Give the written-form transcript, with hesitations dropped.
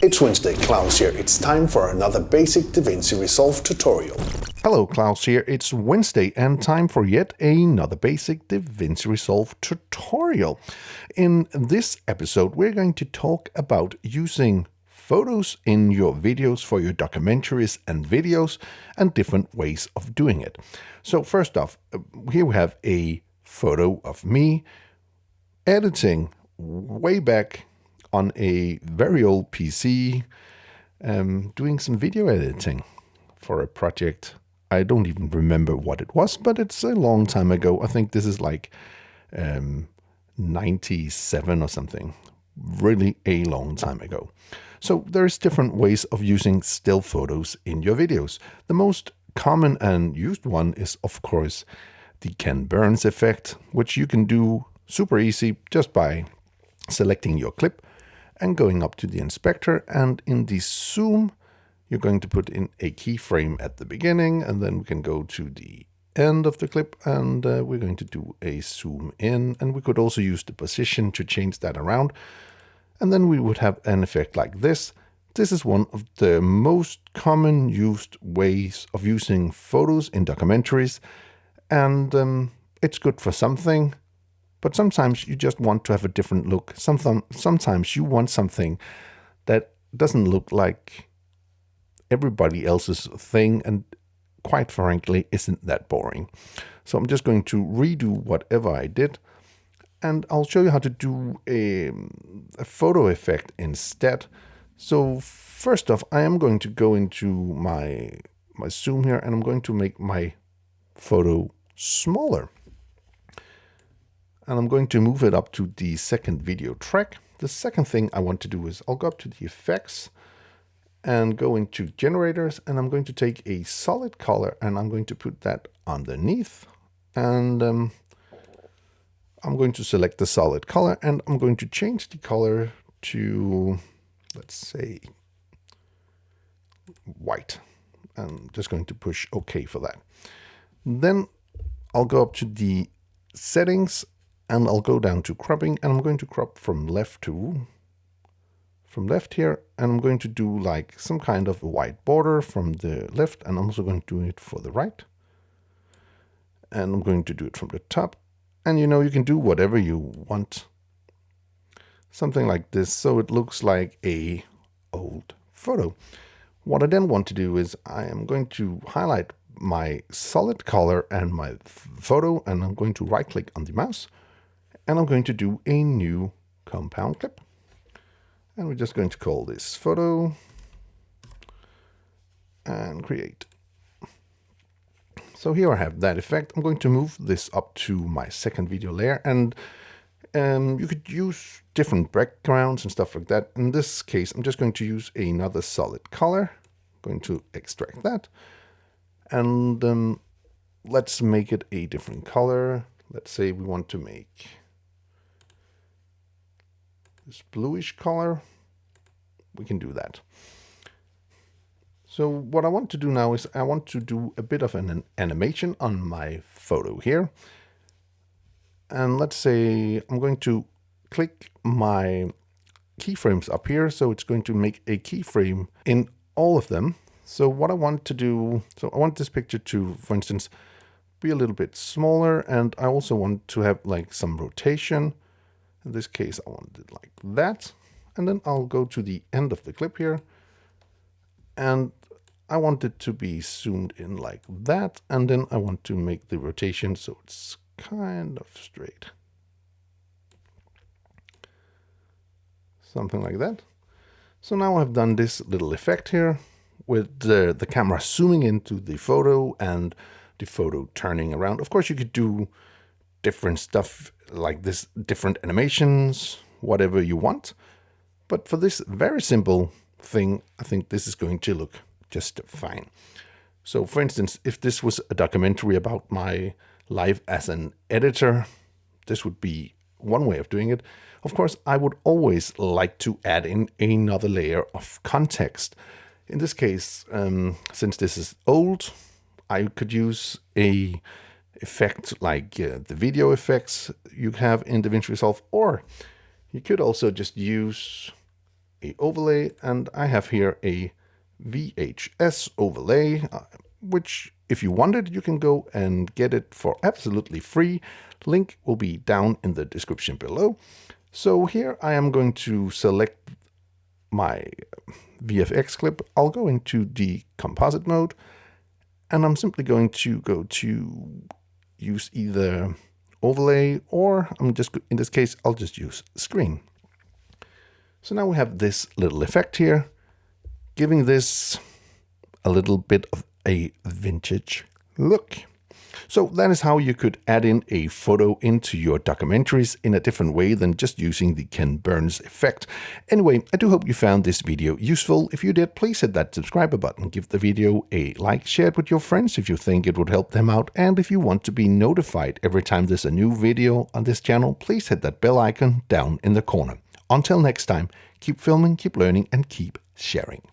It's Wednesday, Klaus here. It's time for another basic Davinci Resolve tutorial. Hello, Klaus here. It's Wednesday and time for yet another basic Davinci Resolve tutorial. In this episode, we're going to talk about using photos in your videos for your documentaries and videos and different ways of doing it. So first off, here we have a photo of me editing way back on a very old PC, doing some video editing for a project. I don't even remember what it was, but it's a long time ago. I think this is like 97 or something. Really a long time ago. So there's different ways of using still photos in your videos. The most common and used one is, of course, the Ken Burns effect, which you can do super easy just by selecting your clip and going up to the inspector, and in the zoom you're going to put in a keyframe at the beginning, and then we can go to the end of the clip and we're going to do a zoom in, and we could also use the position to change that around, and then we would have an effect like this. This is one of the most common used ways of using photos in documentaries, and it's good for something. But sometimes you just want to have a different look. Sometimes you want something that doesn't look like everybody else's thing and quite frankly isn't that boring. So I'm just going to redo whatever I did, and I'll show you how to do a photo effect instead. So first off, I am going to go into my zoom here, and I'm going to make my photo smaller. And I'm going to move it up to the second video track. The second thing I want to do is I'll go up to the effects and go into generators, and I'm going to take a solid color and I'm going to put that underneath, and I'm going to select the solid color and I'm going to change the color to, let's say, white. I'm just going to push OK for that. Then I'll go up to the settings and I'll go down to cropping, and I'm going to crop from left here, and I'm going to do like some kind of a white border from the left, and I'm also going to do it for the right, and I'm going to do it from the top, and you can do whatever you want, something like this, so it looks like a old photo. What I then want to do is I am going to highlight my solid color and my photo, and I'm going to right click on the mouse, and I'm going to do a new compound clip. And we're just going to call this photo and create. So here I have that effect. I'm going to move this up to my second video layer, and you could use different backgrounds and stuff like that. In this case, I'm just going to use another solid color. I'm going to extract that, and let's make it a different color. Let's say we want to make this bluish color. We can do that. So what I want to do now is I want to do a bit of an animation on my photo here. And let's say I'm going to click my keyframes up here. So it's going to make a keyframe in all of them. So what I want to do, so I want this picture to, for instance, be a little bit smaller. And I also want to have like some rotation. In this case, I want it like that. And then I'll go to the end of the clip here. And I want it to be zoomed in like that. And then I want to make the rotation so it's kind of straight. Something like that. So now I've done this little effect here with the camera zooming into the photo and the photo turning around. Of course, you could do different stuff like this, different animations, whatever you want. But for this very simple thing, I think this is going to look just fine. So for instance, if this was a documentary about my life as an editor, this would be one way of doing it. Of course, I would always like to add in another layer of context. In this case, since this is old, I could use a effect like the video effects you have in Davinci Resolve, or you could also just use a overlay, and I have here a VHS overlay, which if you want it, you can go and get it for absolutely free. Link will be down in the description below. So here I am going to select my VFX clip. I'll go into the composite mode, and I'm simply going to go to use either overlay, or in this case, I'll just use screen. So now we have this little effect here, giving this a little bit of a vintage look. So that is how you could add in a photo into your documentaries in a different way than just using the Ken Burns effect. Anyway, I do hope you found this video useful. If you did, please hit that subscribe button, give the video a like, share it with your friends if you think it would help them out, and if you want to be notified every time there's a new video on this channel, please hit that bell icon down in the corner. Until next time, keep filming, keep learning, and keep sharing.